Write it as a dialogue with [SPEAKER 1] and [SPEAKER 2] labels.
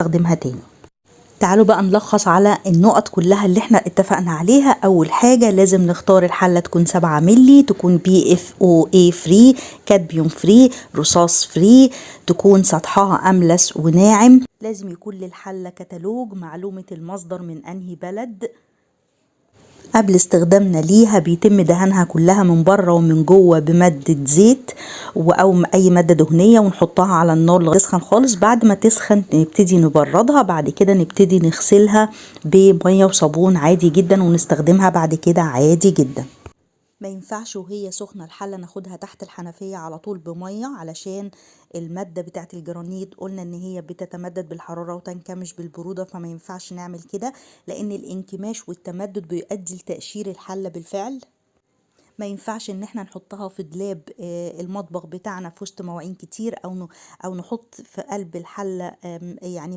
[SPEAKER 1] نستخدمها تاني. تعالوا بقى نلخص على النقط كلها اللي احنا اتفقنا عليها. اول حاجة لازم نختار الحلة تكون 7 ملي، تكون PFOA فري، كادبيوم فري، رصاص فري، تكون سطحها املس وناعم. لازم يكون للحلة كتالوج معلومة المصدر من انهي بلد. قبل استخدامنا ليها بيتم دهانها كلها من بره ومن جوه بمادة زيت او اي مادة دهنية، ونحطها على النار لغاية تسخن خالص. بعد ما تسخن نبتدي نبردها، بعد كده نبتدي نغسلها بمية وصابون عادي جدا ونستخدمها بعد كده عادي جدا. ما ينفعش وهي سخنة الحلة ناخدها تحت الحنفية على طول بمية، علشان المادة بتاعة الجرانيت قلنا ان هي بتتمدد بالحرارة وتنكمش بالبرودة، فما ينفعش نعمل كده لان الانكماش والتمدد بيؤدي لتقشير الحلة بالفعل. ما ينفعش ان احنا نحطها في دولاب المطبخ بتاعنا في وسط مواعين كتير، او نحط في قلب الحلة يعني